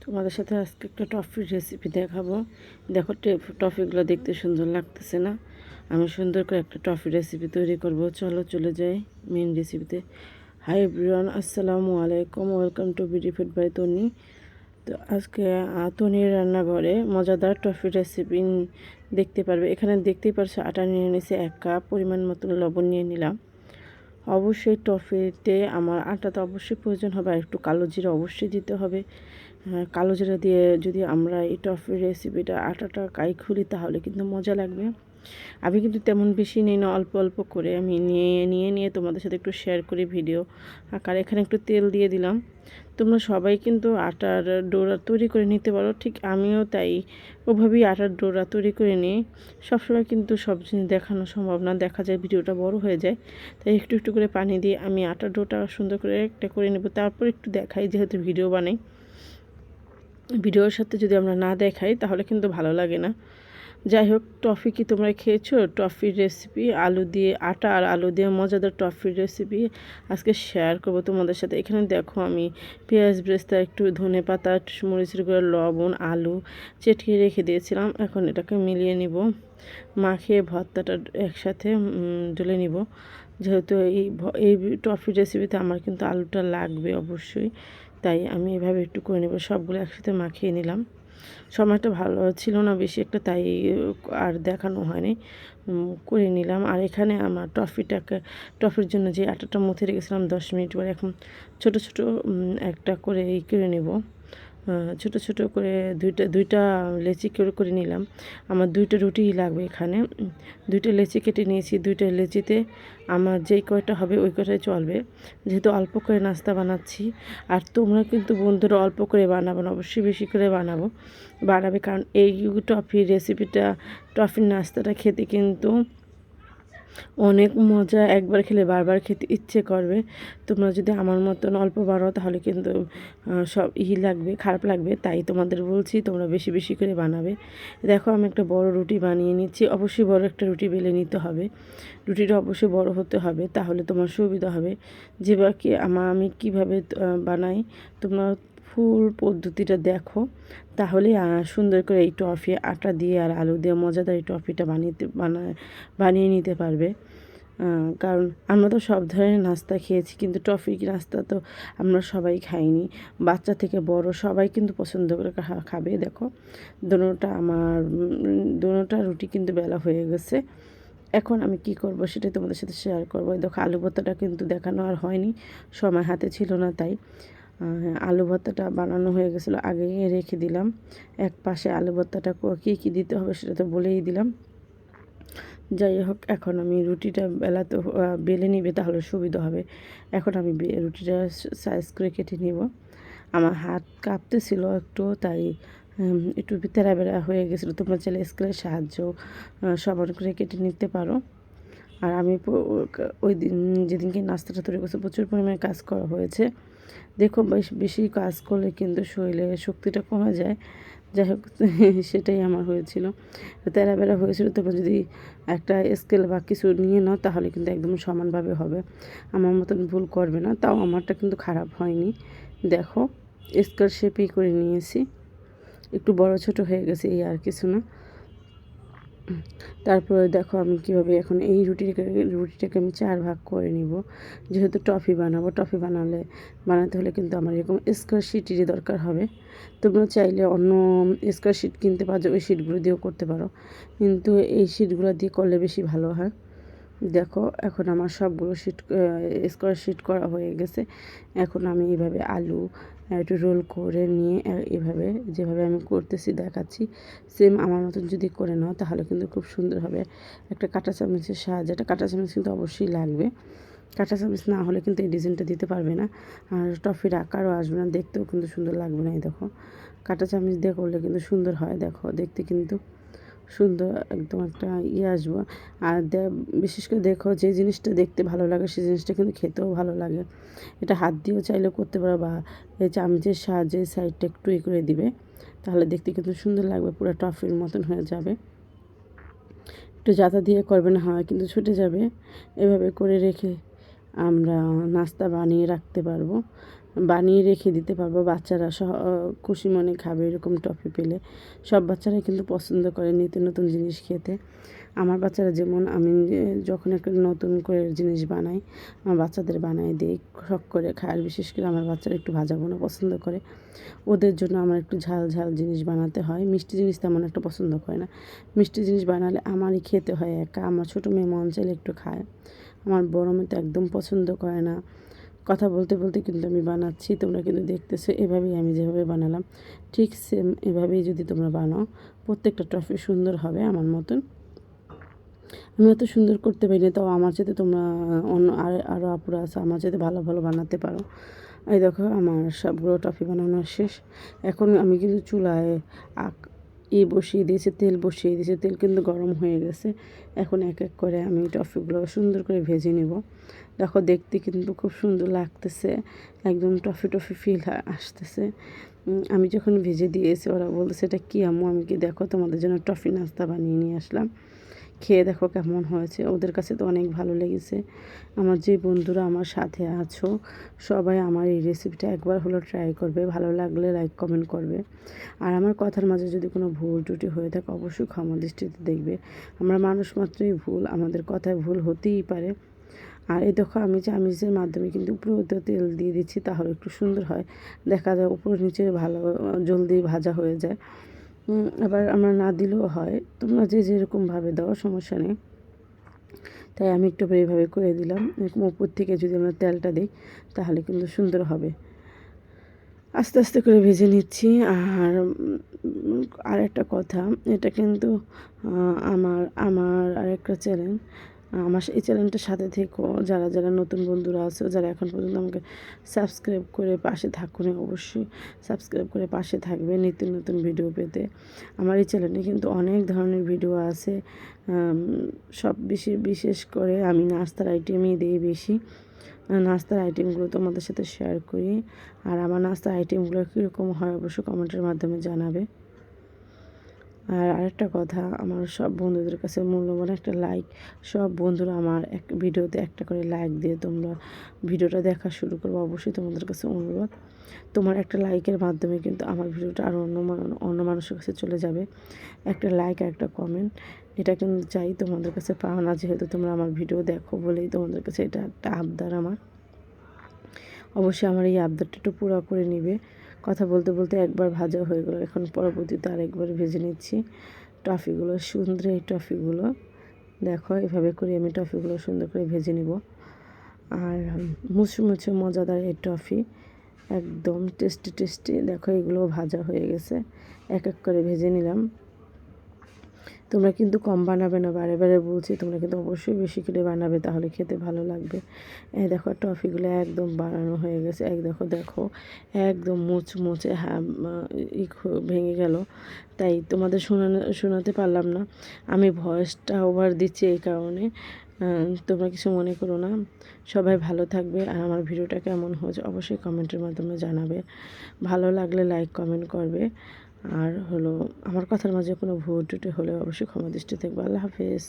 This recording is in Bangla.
তোমাদের সাথে আজকে একটা টফির রেসিপি দেখাবো। দেখো টফিগুলো দেখতে সুন্দর লাগতেছে না? আমি সুন্দর করে একটা টফি রেসিপি তৈরি করব। চলো চলে যাই মেন রেসিপিতে। হাই এভরিওয়ান, আসসালামু আলাইকুম, welcome to BD food by Toni. তো আজকে তনির রান্নাঘরে মজাদার টফি রেসিপি দেখতে পারবে। এখানে দেখতেই পারছো আটা নিয়ে নিয়েছি 1 কাপ, পরিমাণ মতন লবণ নিয়ে নিলাম। অবশ্যই টফিতে আমার আটাটা অবশ্যই প্রয়োজন হবে, আর একটু কালো জিরা অবশ্যই দিতে হবে। কালো জিরা দিয়ে যদি আমরা এই টফির রেসিপিটা আটাটা খুলি তাহলে কিন্তু মজা লাগবে। আমি কিন্তু তেমন বেশি নিই না, অল্প অল্প করে আমি নিয়ে তোমাদের সাথে একটু শেয়ার করি ভিডিও আকার। এখানে একটু তেল দিয়ে দিলাম। তোমরা সবাই কিন্তু আটার ডোরা তৈরি করে নিতে পারো, ঠিক আমিও তাই ওভাবেই আটার ডোরা তৈরি করে নিই। সবসময় কিন্তু সব জিনিস দেখানো সম্ভব না, দেখা যায় ভিডিওটা বড় হয়ে যায়। তাই একটু একটু করে পানি দিয়ে আমি আটার ডোটা সুন্দর করে একটা করে নেব, তারপর একটু দেখাই, যেহেতু ভিডিও বানাই। ভিডিওর সাথে যদি আমরা না দেখাই তাহলে কিন্তু ভালো লাগে না। যাই হোক, টফি কি তোমরা খেয়েছো? টফির রেসিপি আলু দিয়ে, আটা আর আলু দিয়ে মজাদার টফির রেসিপি আজকে শেয়ার করব তোমাদের সাথে। এখানে দেখো আমি পেঁয়াজ বেরেস্তা, একটু ধনে পাতা, মরিচের গুঁড়ো, লবণ, আলু চেটিয়ে রেখে দিয়েছিলাম। এখন এটাকে মিলিয়ে নিব, মাখিয়ে ভর্তাটা একসাথে ডলে নিব। যেহেতু এই টফির রেসিপিতে আমার কিন্তু আলুটা লাগবে অবশ্যই, তাই আমি এভাবে একটু করে নেব। সবগুলো একসাথে মাখিয়ে নিলাম। সময়টা ভালো ছিল না বেশি একটা, তাই আর দেখানো হয়নি। করে নিলাম। আর এখানে আমার টফির জন্য যে আটাটা মুথে রেখেছিলাম 10 মিনিট পরে, এখন ছোট ছোট একটা করে করে নেব। ছোট ছোট করে দুইটা লেচি করে নিলাম। আমার 2টা রুটিই লাগবে এখানে। 2টা লেচি কেটে নিয়েছি। 2টা লেচিতে আমার যেই কয়টা হবে ওই কয়টাই চলবে, যেহেতু অল্প করে নাস্তা বানাচ্ছি। আর তোমরা কিন্তু বন্ধুরা অল্প করে বানাবো না, অবশ্যই বেশি করে বানাবে, কারণ এই টফির রেসিপিটা, টফির নাস্তাটা খেতে কিন্তু অনেক মজা। একবার খেলে বারবার খেতে ইচ্ছে করবে। তোমরা যদি আমার মতন অল্প বানাও তাহলে কিন্তু সব লাগবে, খারাপ লাগবে। তাই তোমাদের বলছি তোমরা বেশি বেশি করে বানাবে। দেখো আমি একটা বড় রুটি বানিয়ে নিচ্ছি। অবশ্যই বড় একটা রুটি বেলে নিতে হবে। রুটিটা অবশ্যই বড় হতে হবে, তাহলে তোমার সুবিধা হবে। আমি কিভাবে বানাই, তোমরা ফুল পদ্ধতিটা দেখো, তাহলে সুন্দর করে এই টফি আটা দিয়ে আর আলু দিয়ে মজাদার এই টফিটা বানিয়ে নিতে পারবে। কারণ আমরা তো সব ধরনের নাস্তা খেয়েছি, কিন্তু টফি নাস্তা তো আমরা সবাই খাইনি। বাচ্চা থেকে বড় সবাই কিন্তু পছন্দ করে খাবে। দেখো দোনোটা রুটি কিন্তু বেলা হয়ে গেছে। এখন আমি কি করব সেটাই তোমাদের সাথে শেয়ার করব। দেখো আলু ভর্তাটা কিন্তু দেখানো আর হয়নি, সময় হাতে ছিল না, তাই আলু ভর্তাটা বানানো হয়ে গেছিলো, আগেই রেখে দিলাম। এক পাশে আলু ভর্তাটা কী দিতে হবে সেটা তো বলেই দিলাম। যাই হোক, এখন আমি রুটিটা বেলে নিবে তাহলে সুবিধা হবে। এখন আমি রুটিটা সাইজ করে কেটে নিব। আমার হাত কাঁপতেছিল একটু, তাই একটু তেরা বেড়া হয়ে গেছিলো। তোমরা চাইলে স্কেলের সাহায্য সমান করে কেটে নিতে পারো। আর আমি ওই দিন যেদিনকে নাস্তাটা তৈরি করছি প্রচুর পরিমাণে কাজ করা হয়েছে। দেখো বেশি কাজ করলে কিন্তু শরীরের শক্তিটা কমে যায়। যাই হোক, সেটাই আমার হয়েছিল, তেরা বেড়া হয়েছিল। তোমরা যদি একটা স্কেল বা কিছু নিয়ে নাও তাহলে কিন্তু একদম সমানভাবে হবে। আমার মতন ভুল করবে না। তাও আমারটা কিন্তু খারাপ হয়নি। দেখো স্কোয়ার শেপই করে নিয়েছি, একটু বড় ছোট হয়ে গেছে, এই আর কিছু না। তারপরে দেখো আমি কীভাবে এখন এই রুটিটাকে আমি 4 ভাগ করে নিব। যেহেতু টফি বানাবো, বানাতে হলে কিন্তু আমার এরকম স্কোয়ার শিটেরই দরকার হবে। তোমরা চাইলে অন্য স্কোয়ার শিট কিনতে পারো, ওই শিটগুলো দিয়েও করতে পারো, কিন্তু এই শিটগুলো দিয়ে করলে বেশি ভালো হয়। দেখো এখন আমার সবগুলো স্কোয়ার শিট করা হয়ে গেছে। এখন আমি এইভাবে আলু একটু রোল করে নিয়ে এভাবে যেভাবে আমি করতেছি দেখাচ্ছি, সেম আমার মতন যদি করে নাও তাহলে কিন্তু খুব সুন্দর হবে। একটা কাঁটা চামচের সাহায্যে, একটা কাঁটা চামচ কিন্তু অবশ্যই লাগবে। কাঁটা চামচ না হলে কিন্তু এই ডিজাইনটা দিতে পারবে না, আর টফির আকারও আসবে না, দেখতেও কিন্তু সুন্দর লাগবে না। এই দেখো কাঁটা চামচ দিয়ে করলে কিন্তু সুন্দর হয়, দেখো দেখতে কিন্তু সুন্দর একদম একটা আসবো। আর বিশেষ করে দেখো, যে জিনিসটা দেখতে ভালো লাগে সেই জিনিসটা কিন্তু খেতেও ভালো লাগে। এটা হাত দিয়েও চাইলেও করতে পারো, বা এই চামচের সাহায্যে সাইডটা একটু করে দিবে, তাহলে দেখতে কিন্তু সুন্দর লাগবে, পুরো টফির মতন হয়ে যাবে। একটু জাতা দিয়ে করবে না হয় কিন্তু ছুটে যাবে। এভাবে করে রেখে আমরা নাস্তা বানিয়ে রাখতে পারবো। বানিয়ে রেখে দিতে পারবো। বাচ্চারা খুশি মনে খাবে এরকম টফি পেলে। সব বাচ্চারাই কিন্তু পছন্দ করে নিত্য নতুন জিনিস খেতে। আমার বাচ্চারা যেমন, আমি যখন একটা নতুন করে জিনিস বানাই, আমার বাচ্চাদের বানাই দিই, শখ করে খায়। আর বিশেষ করে আমার বাচ্চারা একটু ভাজা ভুনা পছন্দ করে, ওদের জন্য আমার একটু ঝাল ঝাল জিনিস বানাতে হয়। মিষ্টি জিনিস তেমন একটা পছন্দ করে না। মিষ্টি জিনিস বানালে আমারই খেতে হয় একা। আমার ছোটো মেয়ে মন চাইলে একটু খায়, আমার বড় মেয়ে তো একদম পছন্দ করে না। কথা বলতে বলতে কিন্তু আমি বানাচ্ছি, তোমরা কিন্তু দেখতেছো। এভাবেই আমি যেভাবে বানালাম ঠিক সেম এভাবেই যদি তোমরা বানাও, প্রত্যেকটা টফি সুন্দর হবে আমার মতন। আমি অত সুন্দর করতে পারি না, তাও আমার চাইতে তোমরা অন্য আরও আপুরা আছে আমার চাইতে ভালো ভালো বানাতে পারো। এই দেখো আমার সবগুলো টফি বানানো শেষ। এখন আমি কিন্তু চুলায় বসিয়ে দিয়েছি, তেল বসিয়ে দিয়েছি। তেল কিন্তু গরম হয়ে গেছে। এখন এক এক করে আমি টফিগুলো সুন্দর করে ভেজে নেব। দেখো দেখতে কিন্তু খুব সুন্দর লাগতেছে, একদম টফি টফি ফিল আসতেছে। আমি যখন ভেজে দিয়েছি ওরা বলতেছে এটা কী আম্মু? আমি কি দেখো তোমাদের জন্য টফি নাস্তা বানিয়ে নিয়ে আসলাম, খেয়ে দেখো কেমন হয়েছে। ওদের কাছে তো অনেক ভালো লেগেছে। আমার যে বন্ধুরা আমার সাথে আছো সবাই আমার এই রেসিপিটা একবার হলো ট্রাই করবে, ভালো লাগলে লাইক কমেন্ট করবে। আর আমার কথার মাঝে যদি কোনো ভুল ত্রুটি হয়ে থাকে অবশ্যই ক্ষমা দৃষ্টিতে দেখবে। আমরা মানুষ মাত্রই ভুল, আমাদের কথায় ভুল হতেই পারে। আর এই দেখো আমি চামিচের মাধ্যমে কিন্তু উপরে তেল দিয়ে দিচ্ছি, তাহলে একটু সুন্দর হয়, দেখা যায় উপরে নিচে ভালো জলদি ভাজা হয়ে যায়। আবার আমরা না দিলেও হয়, তোমরা যে যেরকমভাবে দাও সমস্যা নেই। তাই আমি একটু এইভাবে করে দিলাম। এরকম উপর থেকে যদি আমরা তেলটা দিই তাহলে কিন্তু সুন্দর হবে। আস্তে আস্তে করে ভেজে নিচ্ছি। আর একটা কথা, এটা কিন্তু আমার আমার আরেকটা চ্যানেল, আমার এই চ্যানেলটার সাথে থেকো। যারা যারা নতুন বন্ধুরা আছে, যারা এখন পর্যন্ত আমাকে সাবস্ক্রাইব করে পাশে থাকুন, অবশ্যই সাবস্ক্রাইব করে পাশে থাকবে নিত্য নতুন ভিডিও পেতে। আমার এই চ্যানেলে কিন্তু অনেক ধরনের ভিডিও আছে। সব বিশেষ করে আমি নাস্তার আইটেমই দিই বেশি। নাস্তার আইটেমগুলো তোমাদের সাথে শেয়ার করি। আর আমার নাস্তার আইটেমগুলো কীরকম হয় অবশ্যই কমেন্টের মাধ্যমে জানাবে। আর আরেকটা কথা, আমার সব বন্ধুদের কাছে মূল্যবান একটা লাইক। সব বন্ধুরা আমার এক ভিডিওতে একটা করে লাইক দিয়ে তোমরা ভিডিওটা দেখা শুরু করবো। অবশ্যই তোমাদের কাছে অনুরোধ, তোমার একটা লাইকের মাধ্যমে কিন্তু আমার ভিডিওটা আরও অন্য মানুষের কাছে চলে যাবে। একটা লাইক আর একটা কমেন্ট, এটা কিন্তু চাই তোমাদের কাছে পাও না, যেহেতু তোমরা আমার ভিডিও দেখো বলেই তোমাদের কাছে এটা একটা আবদার আমার। অবশ্যই আমার এই আবদারটা একটু পুরো করে নিবে। কথা বলতে বলতে একবার ভাজা হয়ে গেলো, এখন পরবর্তীতে আরেকবার ভেজে নিচ্ছি টফিগুলো। সুন্দর এই টফিগুলো দেখো, এভাবে করে আমি টফিগুলো সুন্দর করে ভেজে নিব। আর মুচমুচে মজাদার এই টফি, একদম টেস্টি টেস্টি। দেখো এগুলো ভাজা হয়ে গেছে, এক এক করে ভেজে নিলাম। তোমরা কিন্তু কম বানাবে না, বারে বারে বলছি, তোমরা কিন্তু অবশ্যই বেশি করে বানাবে, তাহলে খেতে ভালো লাগবে। এই দেখো টফিগুলো একদম বানানো হয়ে গেছে। দেখো দেখো একদম মুচমুচে, হ্যাঁ ভেঙে গেল। তাই তোমাদের শোনাতে পারলাম না, আমি ভয়েসটা ওভার দিচ্ছি এই কারণে। তোমরা কিছু মনে করো না। সবাই ভালো থাকবে। আর আমার ভিডিওটা কেমন হয়েছে অবশ্যই কমেন্টের মাধ্যমে জানাবে। ভালো লাগলে লাইক কমেন্ট করবে। আর হলো আমার কথার মাঝে কোনো ভুল ত্রুটি হলে অবশ্যই ক্ষমা দৃষ্টি থাকবে। আল্লাহ হাফেজ।